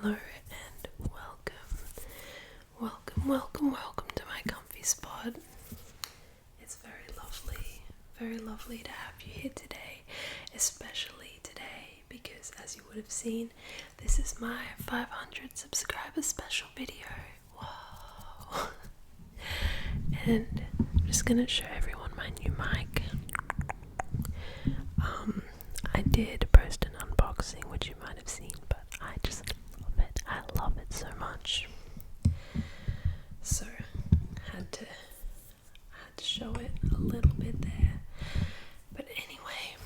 Hello and welcome to my comfy spot. It's very lovely to have you here today, especially today because as you would have seen, this is my 500 subscriber special video. Wow! And I'm just gonna show everyone my new mic. I did post an unboxing, which you might have seen, but I just love it. I love it so much. So had to show it a little bit there. But anyway,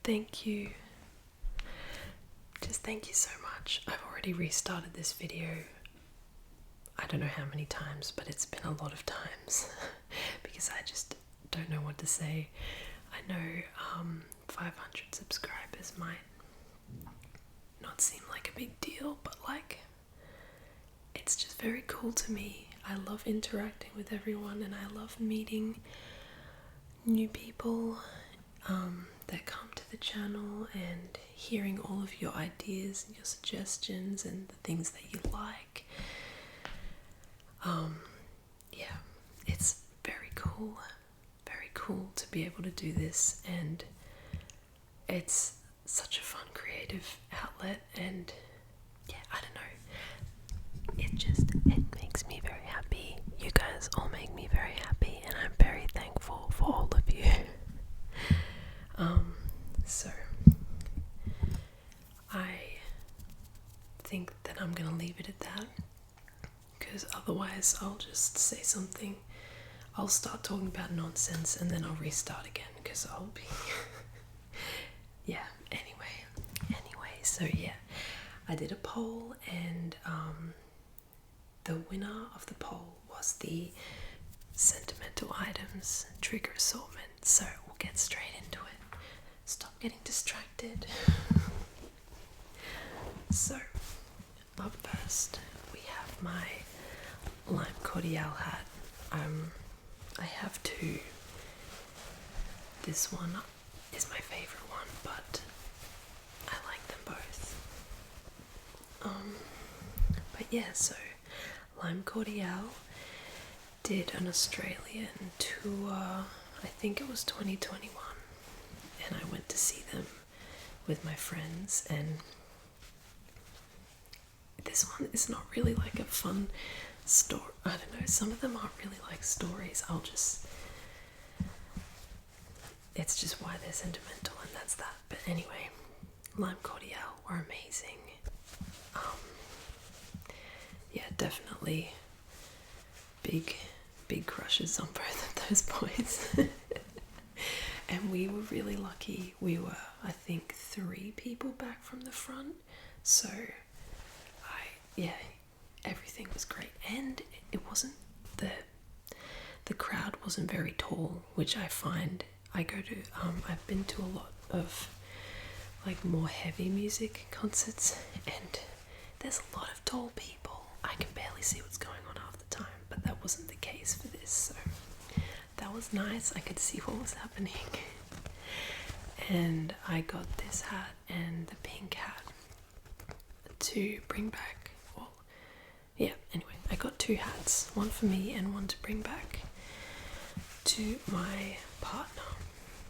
thank you. Just thank you so much. I've already restarted this video. I don't know how many times, but it's been a lot of times because I just don't know what to say. I know 500 subscribers might not seem like a big deal, but like it's just very cool to me. I love interacting with everyone and I love meeting new people that come to the channel and hearing all of your ideas and your suggestions and the things that you like. Yeah, it's very cool to be able to do this, and it's such a fun creative outlet, and yeah, I don't know, it makes me very happy. You guys all make me very happy and I'm very thankful for all of you. So I think that I'm gonna leave it at that, because otherwise I'll just say something, I'll start talking about nonsense and then I'll restart again because I'll be yeah, anyway, so yeah, I did a poll and the winner of the poll was the Sentimental items trigger assortment, so we'll get straight into it. Stop getting distracted. So up first we have my lime cordial hat. I have two. This one is my favorite one, but I like them both. But yeah, so Lime Cordial did an Australian tour, I think it was 2021, and I went to see them with my friends, and this one is not really like a fun story. I don't know, some of them aren't really like stories. It's just why they're sentimental, and that's that. But anyway, Lime Cordial were amazing. Yeah, definitely big crushes on both of those boys. And we were really lucky. We were, I think, 3 people back from the front, so everything was great, and it wasn't the crowd wasn't very tall, which I find I've been to a lot of like more heavy music concerts and there's a lot of tall people. I can barely see what's going on half the time, but that wasn't the case for this, so that was nice. I could see what was happening. And I got this hat and the pink hat to bring back. Well, yeah, anyway, I got 2 hats, one for me and one to bring back to my partner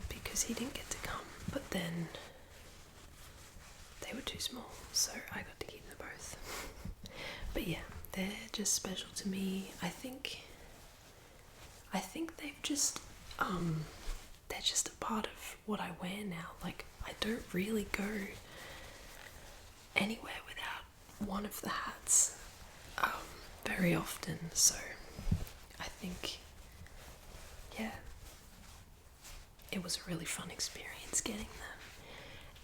because he didn't get to come, but then they were too small, so I got to keep them both. But yeah, they're just special to me. I think they've just they're just a part of what I wear now. Like, I don't really go anywhere without one of the hats very often, so I think, yeah, it was a really fun experience getting them,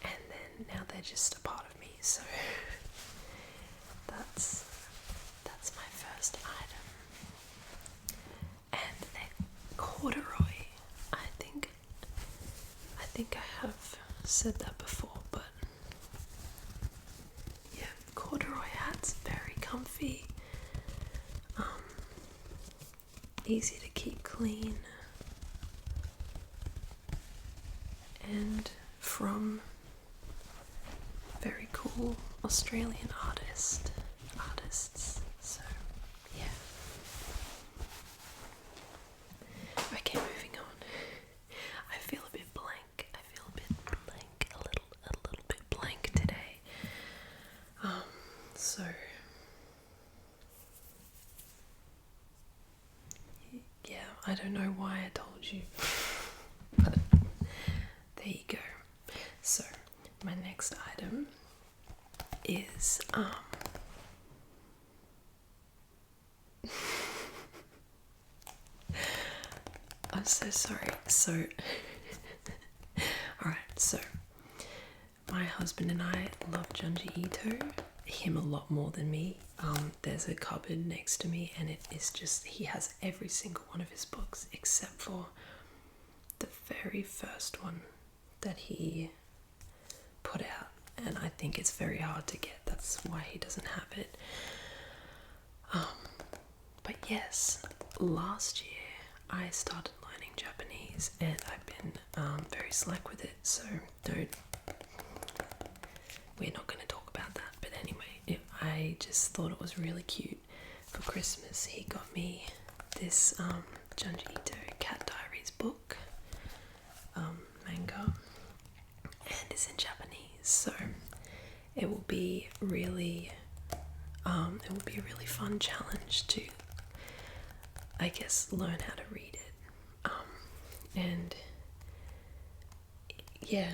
and then now they're just a part of me, so that's my first item. And they're corduroy. I think I have said that before, but yeah, corduroy hats, very comfy, easy to keep clean, and from very cool local Australian artists. So yeah. Okay, moving on. I feel a bit blank. A little bit blank today. So yeah, I don't know why I told you, but there you go. So my next item is I'm so sorry. So alright, so my husband and I love Junji Ito, him a lot more than me. There's a cupboard next to me and it is just, he has every single one of his books except for the very first one that he put out, and I think it's very hard to get. That's why he doesn't have it. But yes, last year I started learning Japanese and I've been very slack with it, so we're not going to talk about that. But anyway, I just thought it was really cute. For Christmas he got me this Junji Ito Cat Diaries book, manga, and it's in Japanese, so it will be really a really fun challenge to, I guess, learn how to read it. And yeah,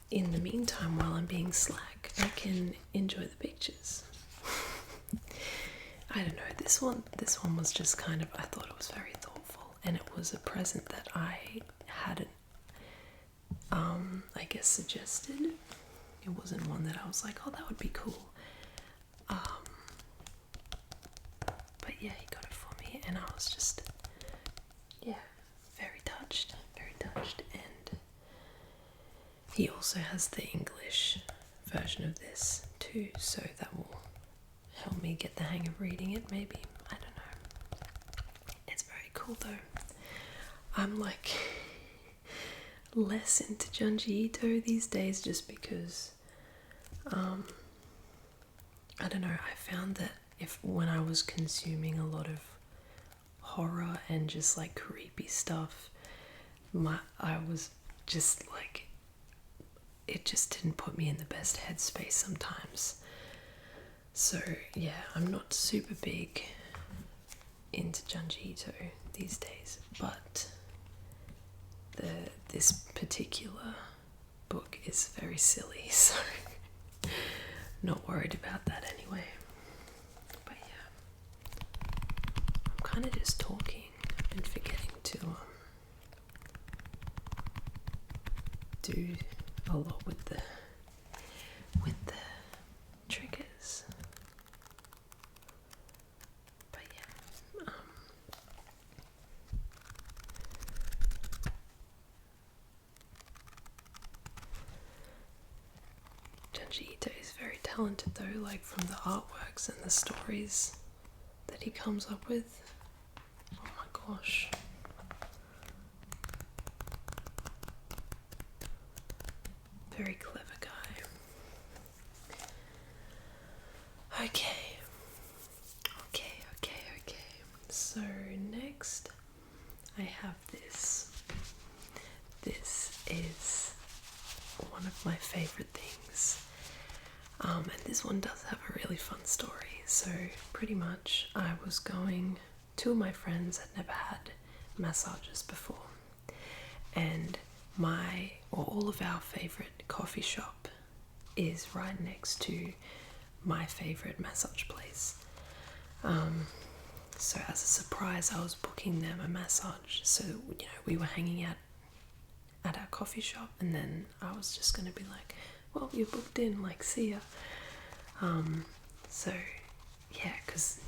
in the meantime, while I'm being slack, I can enjoy the pictures. I don't know, this one was just kind of, I thought it was very thoughtful, and it was a present that I hadn't I guess suggested. It wasn't one that I was like, oh, that would be cool. But yeah, he got it for me and I was just, yeah, very touched. And he also has the English version of this too, so that will help me get the hang of reading it, maybe. I don't know. It's very cool though. I'm like less into Junji Ito these days just because I don't know, I found that when I was consuming a lot of horror and just like creepy stuff, I was just like, it just didn't put me in the best headspace sometimes. So yeah, I'm not super big into Junji Ito these days, but this particular book is very silly, so not worried about that anyway. But yeah, I'm kind of just talking and forgetting to do a lot with the triggers. But yeah, Junji Ito is very talented though, like from the artworks and the stories that he comes up with. Oh my gosh. Very clever guy. Okay. So next I have this. This is one of my favorite things. And this one does have a really fun story. So pretty much two of my friends had never had massages before. And all of our favorite coffee shop is right next to my favorite massage place. So as a surprise, I was booking them a massage. So, we were hanging out at our coffee shop, and then I was just going to be like, well, you're booked in, like, see ya. So, yeah, because,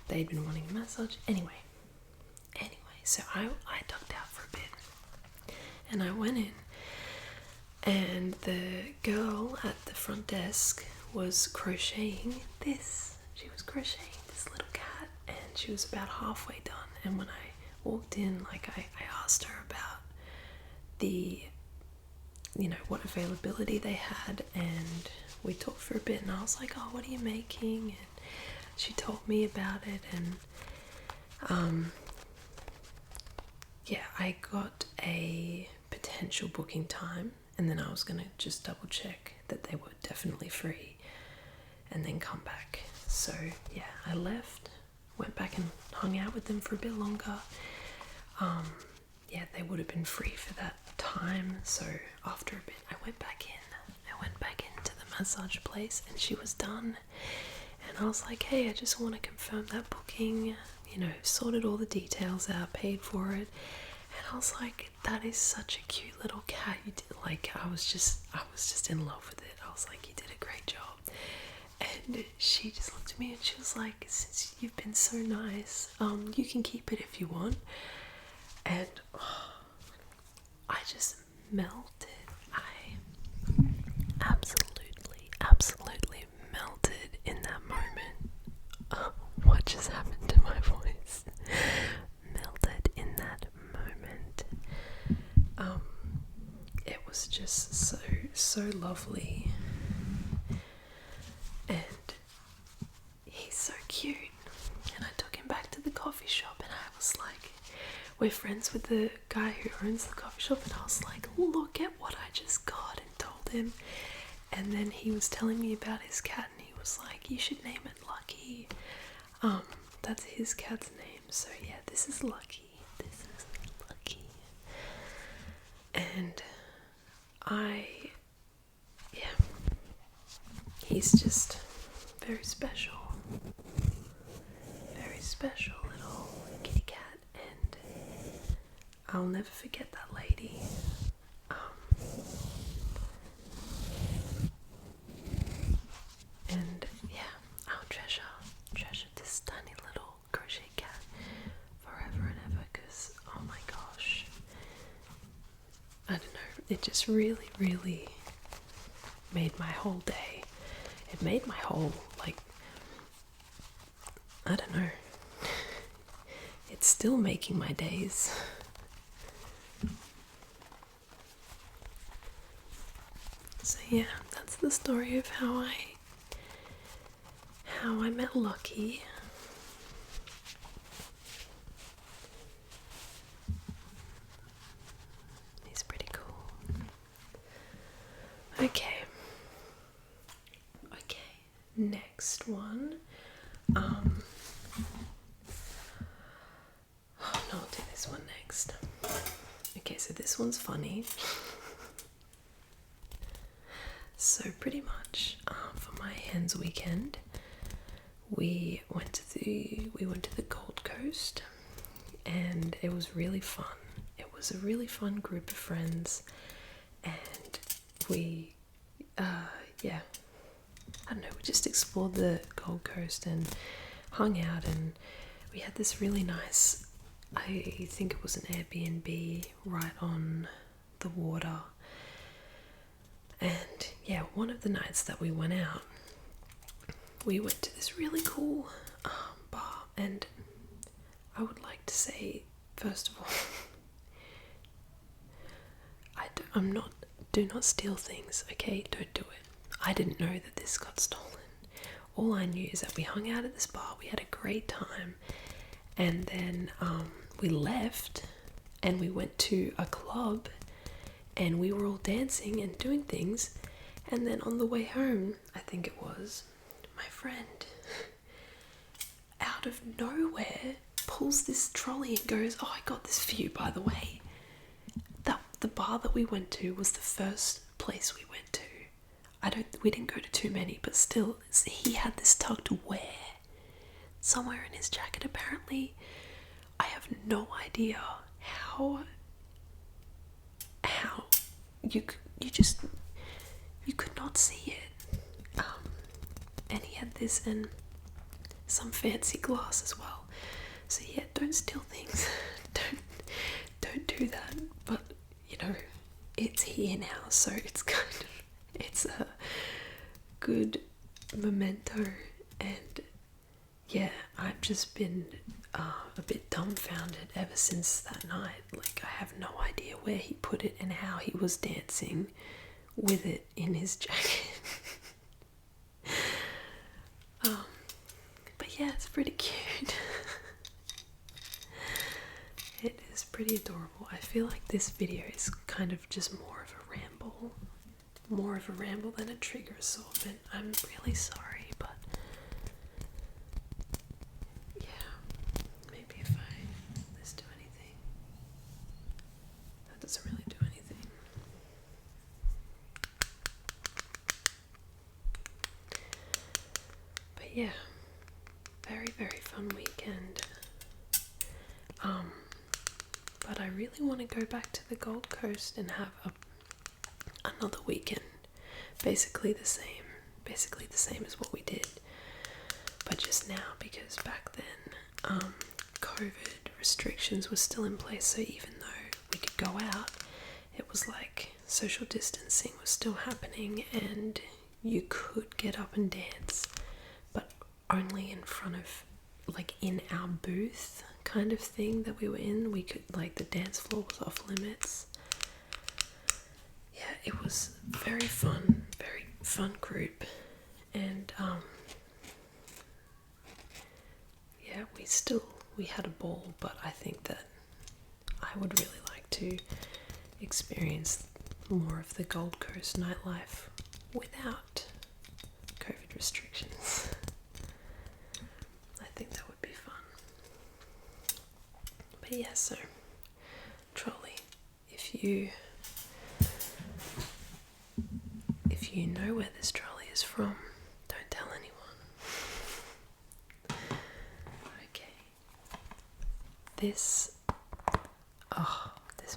they'd been wanting a massage. Anyway, so I ducked out for a bit, and I went in, and the girl at the front desk was crocheting this. She was crocheting this little cat, and she was about halfway done. And when I walked in, like, I asked her about the you know, what availability they had, and we talked for a bit, and I was like, oh, what are you making? And she told me about it, and yeah, I got a potential booking time, and then I was gonna just double check that they were definitely free and then come back. So yeah, I left, went back and hung out with them for a bit longer. Yeah, they would have been free for that time, so after a bit I went back into the massage place, and she was done, and I was like, hey, I just want to confirm that booking, you know, sorted all the details out, paid for it. And I was like, that is such a cute little cat. You did, like, I was just in love with it. I was like, you did a great job. And she just looked at me and she was like, since you've been so nice, you can keep it if you want. And oh, I just melted. I absolutely melted in that moment. Oh, what just happened to my voice? Melted in that moment. It was just so lovely, and he's so cute. And I took him back to the coffee shop, and I was like, we're friends with the guy who owns the coffee shop, and I was like, look at what I just got, and told him. And then he was telling me about his cat, and he was like, you should name it Lucky. That's his cat's name. So yeah, this is Lucky. And he's just very special little kitty cat, and I'll never forget that lady. And yeah, I'll treasure this tiny little crochet cat forever and ever, because oh my gosh, I don't know, it just really made my whole day. It made my whole, like, I don't know, it's still making my days. So yeah, that's the story of how I met Lucky. He's pretty cool. Okay, next one. Oh no, I'll do this one next. Okay, so this one's funny. So pretty much for my hen's weekend, we went to the Gold Coast, and it was really fun. It was a really fun group of friends, and we I don't know, we just explored the Gold Coast and hung out, and we had this really nice, I think it was an Airbnb right on the water. And yeah, one of the nights that we went out, we went to this really cool bar, and I would like to say, first of all, do not steal things, okay? Don't do it. I didn't know that this got stolen. All I knew is that we hung out at this bar, we had a great time, and then we left and we went to a club, and we were all dancing and doing things, and then on the way home, I think it was, my friend, out of nowhere, pulls this trolley and goes, oh, I got this for you, by the way. The bar that we went to was the first place we went to. We didn't go to too many, but still, he had this tucked where? Somewhere in his jacket, apparently. I have no idea how you could not see it. And he had this and some fancy glass as well. So yeah, don't steal things. Don't do that. But you know, it's here now, so it's a good memento. And yeah, I've just been a bit dumbfounded ever since that night. Like, I have no idea where he put it and how he was dancing with it in his jacket. But yeah, it's pretty cute. It is pretty adorable. I feel like this video is kind of just more of a ramble. More of a ramble than a trigger assortment. I'm really sorry, but yeah, maybe if let's do anything. That doesn't really do anything. But yeah, very, very fun weekend. But I really want to go back to the Gold Coast and have another weekend. Basically the same as what we did. But just now, because back then, COVID restrictions were still in place, so even though we could go out, it was like social distancing was still happening and you could get up and dance, but only in front of, like, in our booth kind of thing that we were in. We could, like, the dance floor was off limits. Yeah, it was very fun group, and yeah, we had a ball, but I think that I would really like to experience more of the Gold Coast nightlife without COVID restrictions. I think that would be fun. But yeah, so trolley, if you know where this trolley is from, don't tell anyone. Okay. This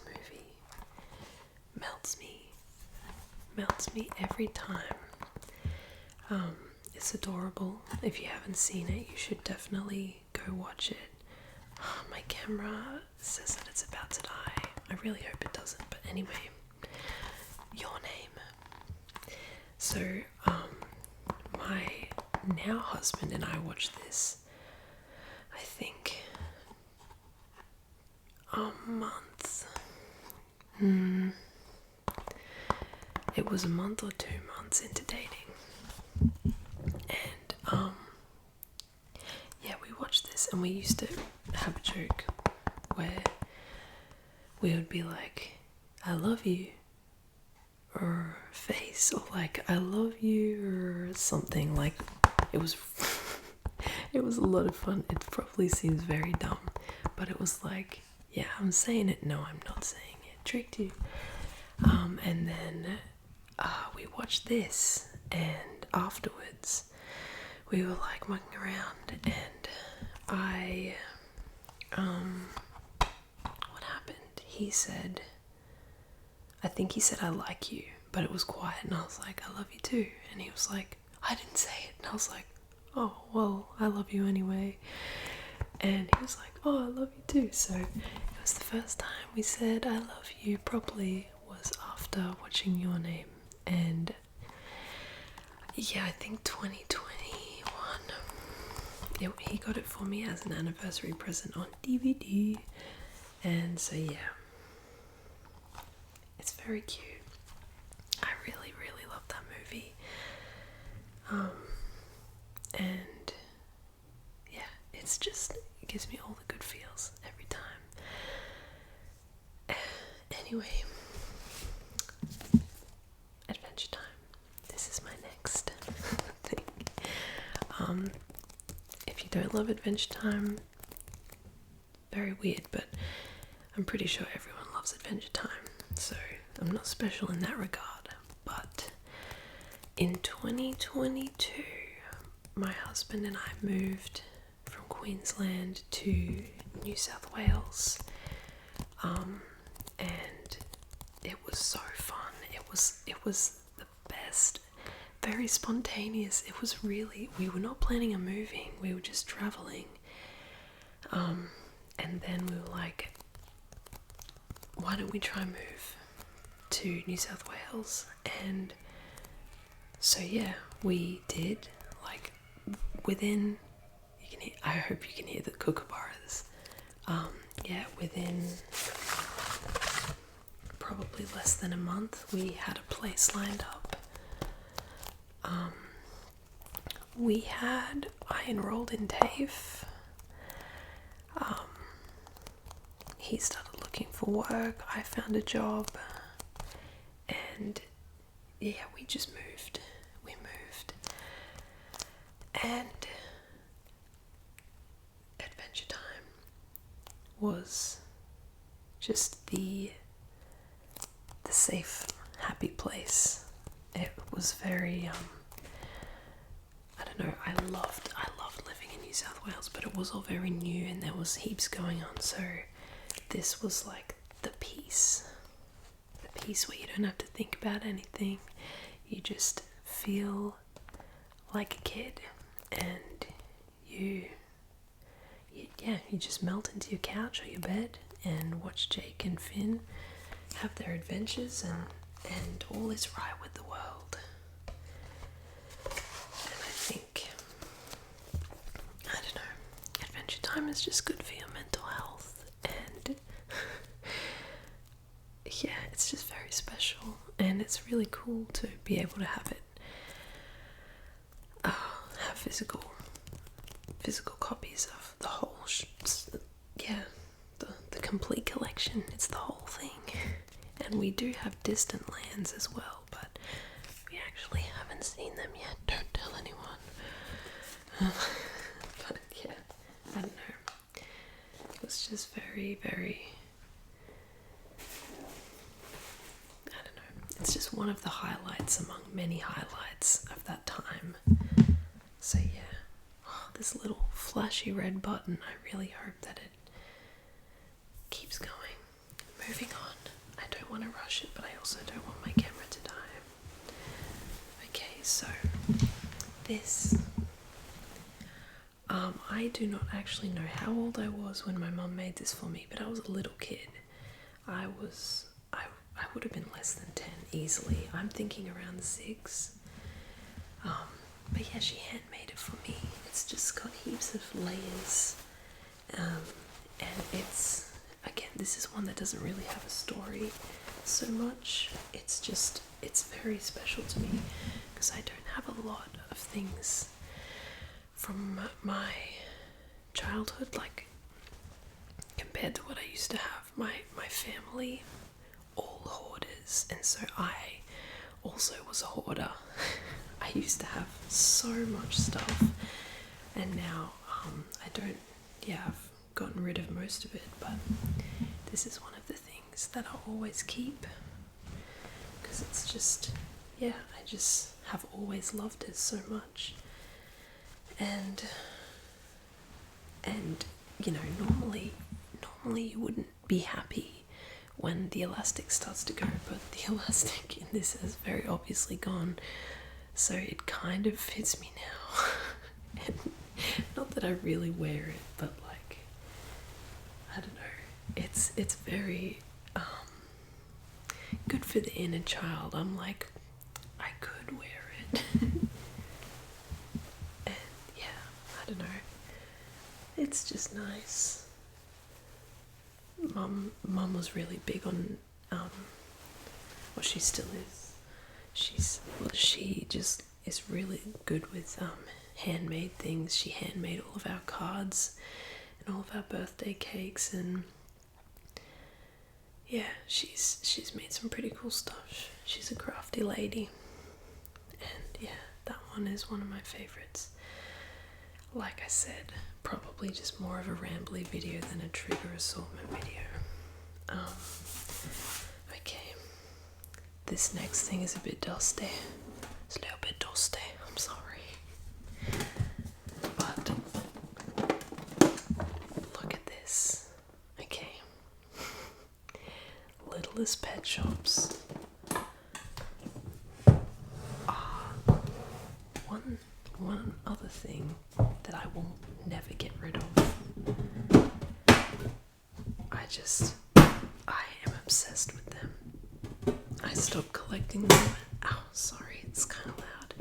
movie melts me every time. It's adorable. If you haven't seen it, you should definitely go watch it. My camera says that it's about to die. I really hope it doesn't, but anyway, Your Name. So, my now husband and I watched this, I think, a month. It was a month or 2 months into dating. And, yeah, we watched this and we used to have a joke where we would be like, I love you, or face, or like, I love you, or something. Like, it was a lot of fun. It probably seems very dumb, but it was like, yeah, I'm saying it, no, I'm not saying it, tricked you. And then we watched this, and afterwards we were like mucking around, and what happened? I think he said, I like you, but it was quiet, and I was like, I love you too. And he was like, I didn't say it. And I was like, oh, well, I love you anyway. And he was like, oh, I love you too. So it was the first time we said I love you properly was after watching Your Name. And yeah, I think 2021, he got it for me as an anniversary present on DVD. And so yeah, it's very cute. I really, really love that movie. And yeah, it gives me all the good feels every time. Anyway, Adventure Time. This is my next thing. If you don't love Adventure Time, very weird, but I'm pretty sure everyone loves Adventure Time, so I'm not special in that regard. But in 2022, my husband and I moved from Queensland to New South Wales, and it was so fun. It was the best, very spontaneous. It was really, we were not planning on moving, we were just traveling, and then we were like, why don't we try move to New South Wales? And so yeah, we did. Like, within, you can hear, I hope you can hear the kookaburras. Yeah, within probably less than a month, we had a place lined up. I enrolled in TAFE. He started looking for work. I found a job, and yeah, we just moved. We moved, and Adventure Time was just the safe, happy place. It was very I don't know, I loved living in New South Wales, but it was all very new and there was heaps going on, so this was like the peace where you don't have to think about anything. You just feel like a kid, and you just melt into your couch or your bed and watch Jake and Finn have their adventures, and all is right with the world. And I think, I don't know, Adventure Time is just good for your mental health, and yeah, it's just very special, and it's really cool to be able to have it, have physical copies of the whole, the complete collection. It's the whole thing. And we do have distant lands as well, but we actually haven't seen them yet. Don't tell anyone. But yeah, I don't know. It was just very, very, I don't know. It's just one of the highlights among many highlights of that time. So yeah, this little flashy red button, I really hope that it keeps going. Moving on. I don't want to rush it, but I also don't want my camera to die. Okay, so this, I do not actually know how old I was when my mum made this for me, but I was a little kid. I would have been less than 10 easily. I'm thinking around 6. But yeah, she handmade it for me. It's just got heaps of layers, and it's, again, this is one that doesn't really have a story so much. It's very special to me because I don't have a lot of things from my childhood, like compared to what I used to have. My family, all hoarders, and so I also was a hoarder. I used to have so much stuff, and now I don't, I've gotten rid of most of it, but this is one of the things that I'll always keep because it's just, I just have always loved it so much. And you know, normally you wouldn't be happy when the elastic starts to go, but the elastic in this has very obviously gone, so it kind of fits me now. And not that I really wear it, but like, I don't know, it's very good for the inner child. I'm like, I could wear it. And yeah, I don't know, it's just nice. Mum was really big on well, she still is. She just is really good with handmade things. She handmade all of our cards and all of our birthday cakes, and yeah, she's made some pretty cool stuff. She's a crafty lady, and yeah, that one is one of my favorites. Like I said, probably just more of a rambly video than a trigger assortment video. Okay, this next thing is a bit dusty. It's a little bit dusty, I'm sorry. But look at this. Okay. Littlest Pet Shops. One other thing that I will never get rid of. I am obsessed with them. I stopped collecting them. Ow, sorry, it's kind of loud.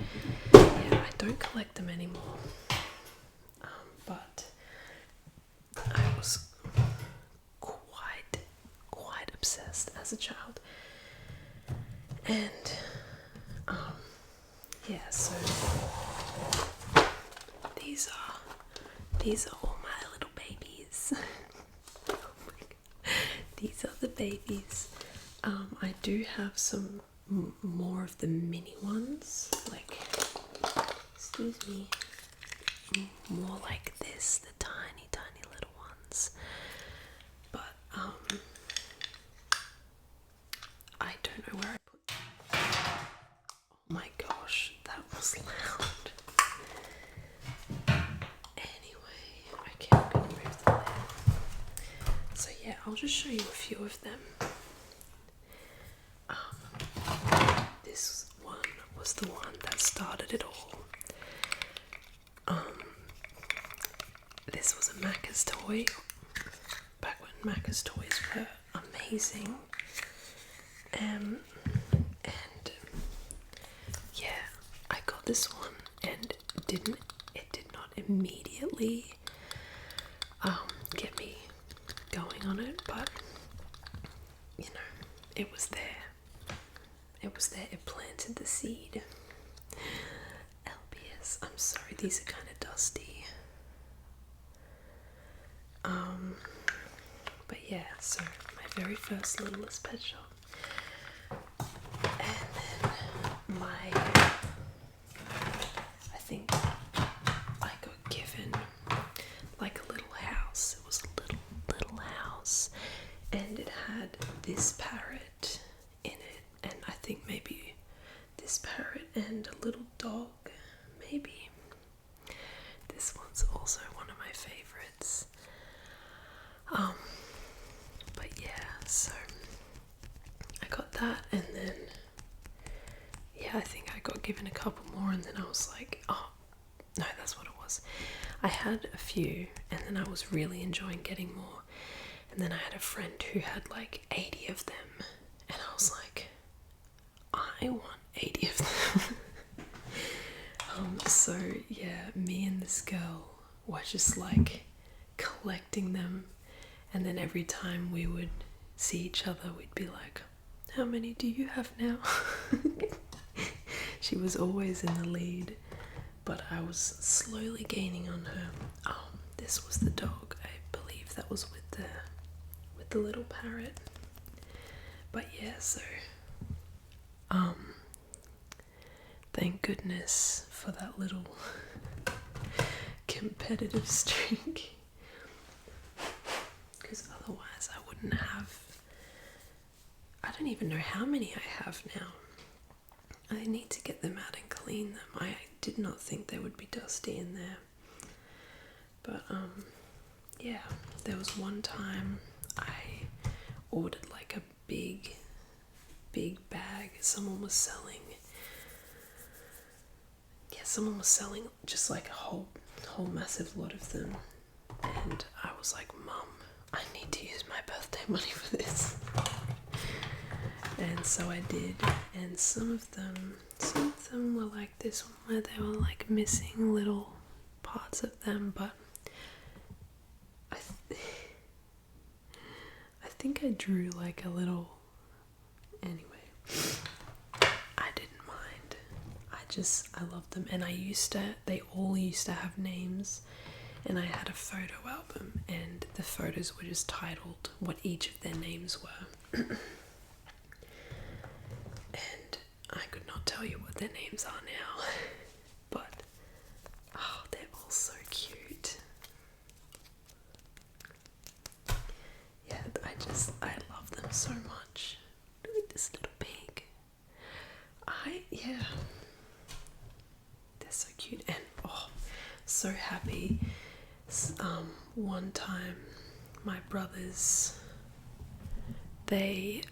Yeah, I don't collect them anymore. But yeah, so these are all my little babies. Oh my God. These are the babies. I do have some more of the mini ones, like, excuse me, more like this, the tiny little ones. But I don't know where I put them. Oh my gosh, that was loud. Anyway, okay, I'm gonna move them there. So yeah, I'll just show you a few of them. This one was the one that started it all. This was a Macca's toy, back when Macca's toys were amazing. And yeah, I got this one, and it did not immediately get me going on it, but you know, it was there. It planted the seed. LBS, I'm sorry, these are kind of dusty. But yeah, so my very first Littlest Pet Shop. And then I think I got given like a little house. It was a little house, and it had this parrot in it, and I think maybe this parrot and a little dog, maybe. This one's also one of my favorites. But yeah, so I got that, and then yeah, I think I got given a couple more, and then I was like, oh no, that's what it was. I had a few, and then I was really enjoying getting more, and then I had a friend who had like 80 of them, and I was like, I want 80 of them. So yeah, me and this girl were just like collecting them, and then every time we would see each other, we'd be like, how many do you have now? She was always in the lead, but I was slowly gaining on her. This was the dog, I believe that was with the little parrot. But yeah, so thank goodness for that little competitive streak, because otherwise I wouldn't have. I don't even know how many I have now. I need to get them out and clean them. I did not think they would be dusty in there. But yeah, there was one time I ordered like a big bag. Someone was selling just like a whole massive lot of them, and I was like, Mum, I need to use my birthday money for this. And so I did, and some of them were like this one where they were like missing little parts of them, but I think I drew like a little, anyway, I didn't mind. I loved them, and they all used to have names, and I had a photo album, and the photos were just titled what each of their names were. And I could not tell you what their names are now, but oh, they're all so cute. Yeah, I love them so much. Look at this little pig. They're so cute, and oh, so happy. One time, my brothers, they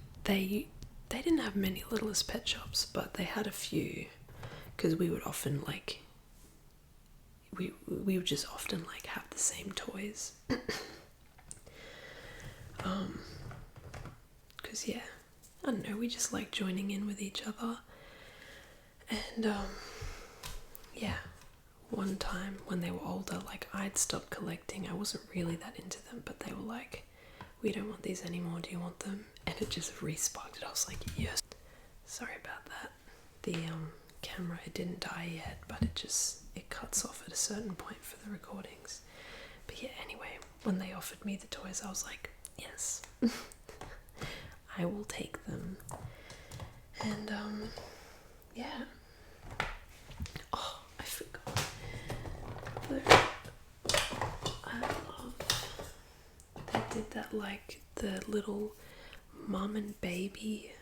didn't have many Littlest Pet Shops, but they had a few, because we would often like, we would just often like have the same toys. Because yeah, I don't know, we just like joining in with each other. And yeah, one time when they were older, like I'd stopped collecting. I wasn't really that into them, but they were like, we don't want these anymore, do you want them? And it just re-sparked it. I was like, yes. Sorry about that. The camera. It didn't die yet, but it cuts off at a certain point for the recordings. But yeah, anyway, when they offered me the toys, I was like, yes, I will take them. And yeah. Oh, I forgot. I love, they did that, like the little mum and baby.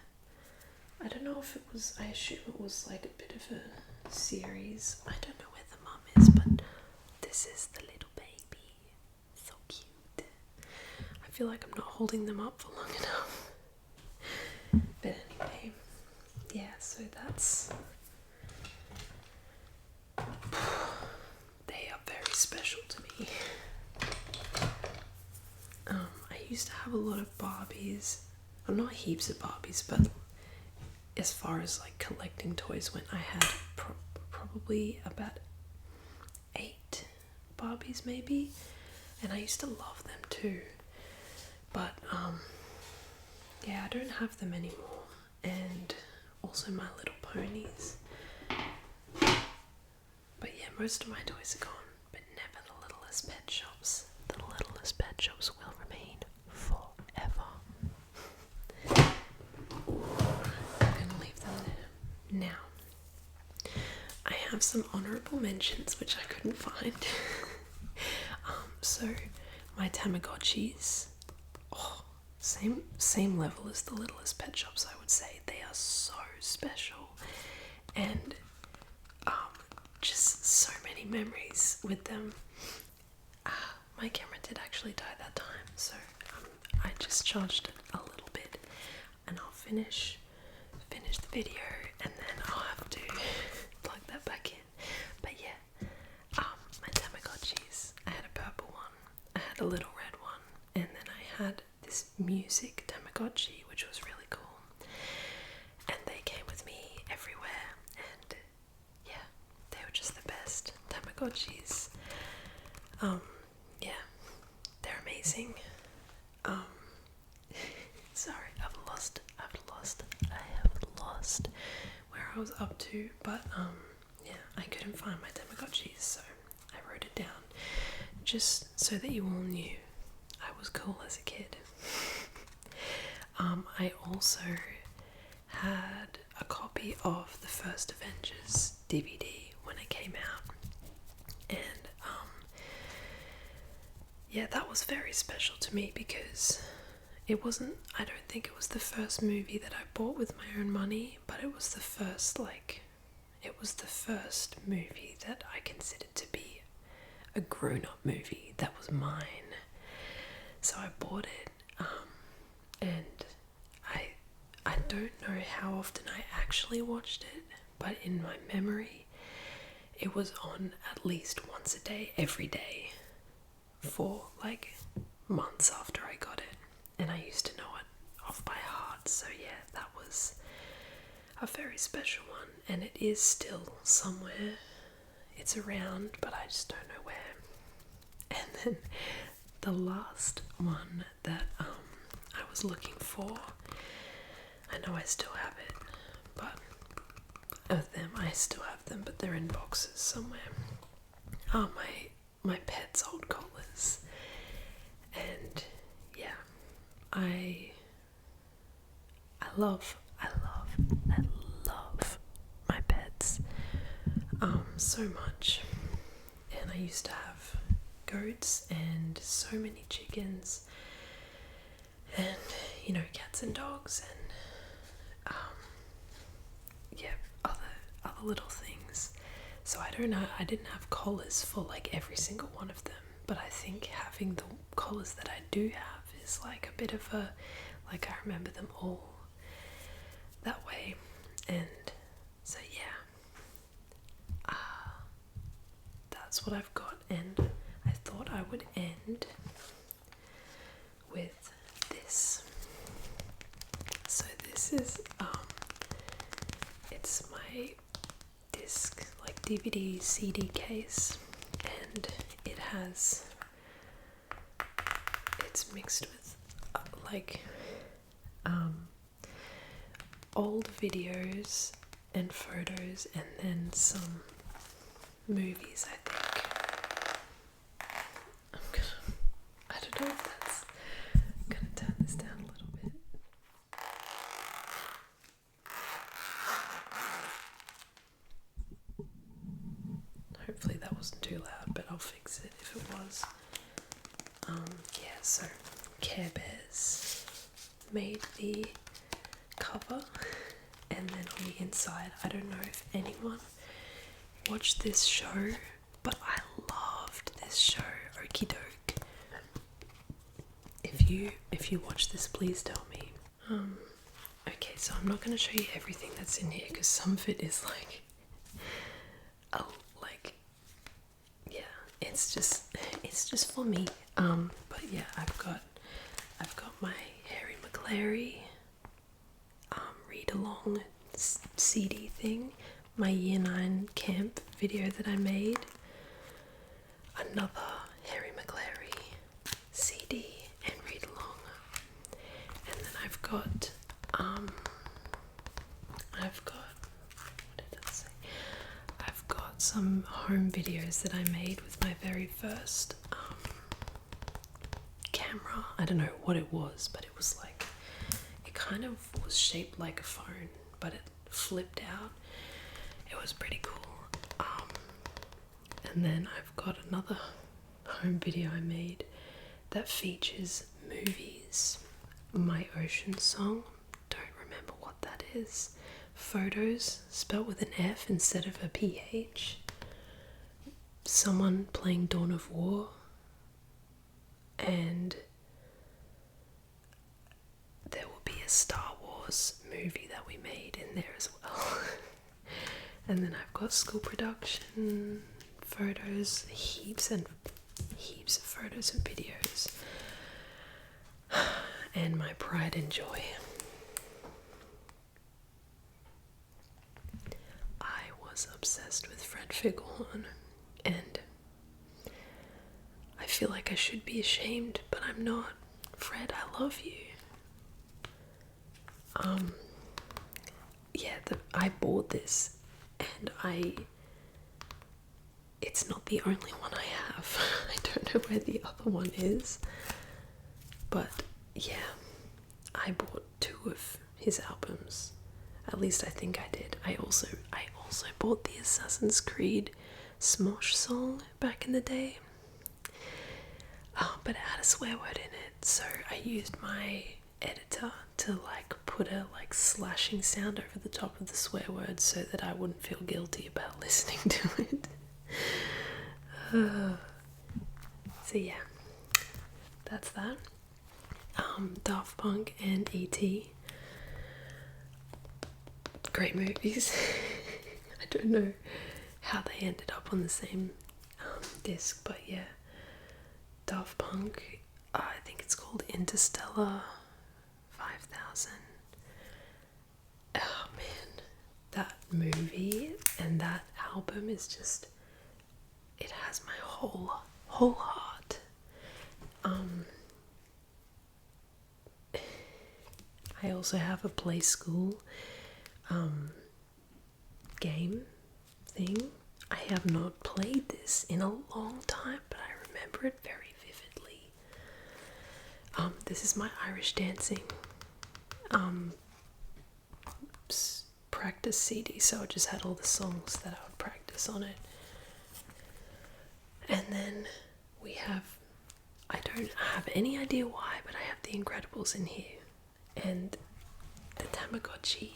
I don't know if it was, I assume it was like a bit of a series. I don't know where the mum is, but this is the little baby. So cute. I feel like I'm not holding them up for long enough. But anyway, yeah, so that's, they are very special to me. I used to have a lot of Barbies. Well, not heaps of Barbies, but as far as like collecting toys went, I had probably about 8 Barbies maybe, and I used to love them too. But yeah, I don't have them anymore, and also My Little Ponies. But yeah, most of my toys are gone, but never the Littlest Pet Shops. The Littlest Pet Shops will remain forever. I'm gonna leave them there. Now, I have some honourable mentions which I couldn't find. So my Tamagotchis, same level as the Littlest Pet Shops, I would say. They are so special, and just so many memories with them. My camera did actually die that time, so I just charged it a little bit, and I'll finish the video, and then I'll have to plug that back in. But yeah, my Tamagotchis. I had a purple one, I had a little red one, and then I had this music Tamagotchi, which was really cool. And they came with me everywhere, and yeah, they were just the best. Tamagotchis. Yeah, they're amazing. Sorry, I have lost where I was up to, but yeah, I couldn't find my Tamagotchis, so I wrote it down just so that you all knew I was cool as a kid. I also had a copy of the first Avengers DVD when it came out, and yeah, that was very special to me because it wasn't, I don't think it was the first movie that I bought with my own money, but it was the first, movie that I considered to be a grown-up movie that was mine. So I bought it, and I don't know how often I actually watched it, but in my memory, it was on at least once a day, every day, for like months after I got it, and I used to know it off by heart. So yeah, that was a very special one, and it is still somewhere. It's around, but I just don't know where. And then the last one that I was looking for, I know I still have it, but I still have them, but they're in boxes somewhere. My pet's old collars, and yeah, I love my pets so much. And I used to have goats and so many chickens, and cats and dogs, and yeah, other little things. So I don't know, I didn't have collars for like every single one of them, but I think having the collars that I do have is like a bit of a, like I remember them all that way. And so yeah, that's what I've got, and I thought I would end with this. So this is it's my disc, like DVD CD case, and it's mixed with old videos and photos, and then some movies, I think. I don't know if that's gonna turn this down a little bit. Hopefully that wasn't too loud, but I'll fix it if it was. Yeah, so Care Bears made the cover, and then on the inside, I don't know if anyone watched this show, but I loved this show, Okie Doke. If you watch this, please tell me. Okay, so I'm not going to show you everything that's in here because some of it is like, yeah, it's just for me. But yeah, I've got my Harry McClary read along CD thing, my year 9 camp video that I made, another Harry McClary CD and read along, and then I've got what did I say? I've got some home videos that I made with my very first camera. I don't know what it was, but it was like, it kind of was shaped like a phone, but it flipped out. It was pretty cool. And then I've got another home video I made that features movies. My Ocean Song, don't remember what that is. Photos, spelt with an F instead of a PH. Someone playing Dawn of War. And there will be a Star Wars movie that we made in there as well. And then I've got school production photos, heaps of photos and videos, and my pride and joy. I was obsessed with Fred Figglehorn, and I feel like I should be ashamed, but I'm not. Fred, I love you. Yeah, I bought this, and it's not the only one I have. I don't know where the other one is, but yeah, I bought 2 of his albums. At least I think I did. I also bought the Assassin's Creed Smosh song back in the day, but it had a swear word in it, so I used my editor to like put a like slashing sound over the top of the swear word so that I wouldn't feel guilty about listening to it. So yeah, that's that. Daft Punk and E.T. Great movies. I don't know how they ended up on the same disc, but yeah, Daft Punk, I think it's called Interstellar 5000. Oh man, that movie and that album is just, it has my whole heart. I also have a play school game thing. I have not played this in a long time, but I remember it very vividly. This is my Irish dancing practice CD, so I just had all the songs that I would practice on it. And then we have, I don't have any idea why, but I have The Incredibles in here, and the Tamagotchi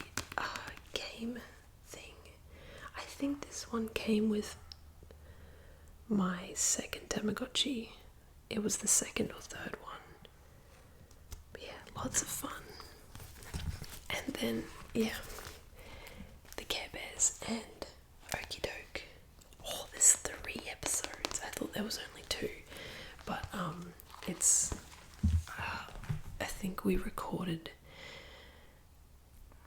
game thing. I think this one came with my second Tamagotchi. It was the second or third one. But yeah, lots of fun. And then, yeah, the Care Bears and Okie Doke. Oh, there's 3 episodes. I thought there was only 2. But it's, I think we recorded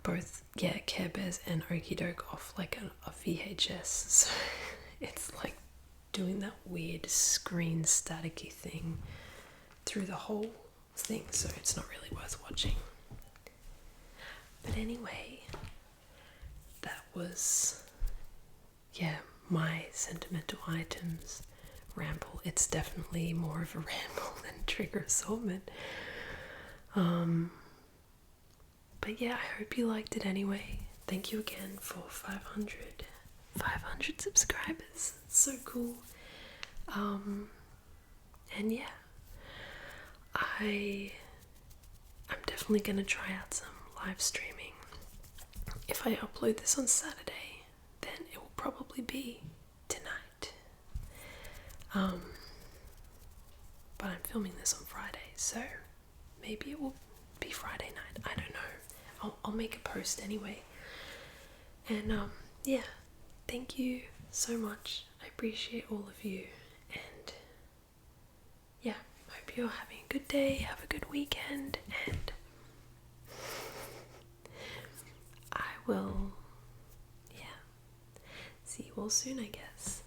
both, yeah, Care Bears and Okie Doke off like a VHS. So it's like doing that weird screen staticky thing through the whole thing, so it's not really worth watching. But anyway, that was, yeah, my sentimental items ramble. It's definitely more of a ramble than trigger assortment. But yeah, I hope you liked it anyway. Thank you again for 500 subscribers. It's so cool. And yeah, I'm definitely gonna try out some live streaming. If I upload this on Saturday, then it will probably be tonight. But I'm filming this on Friday, so maybe it will be Friday night. I don't know. I'll make a post anyway. And yeah, thank you so much. I appreciate all of you. And yeah, hope you're having a good day. Have a good weekend. And I will, yeah, see you all soon, I guess.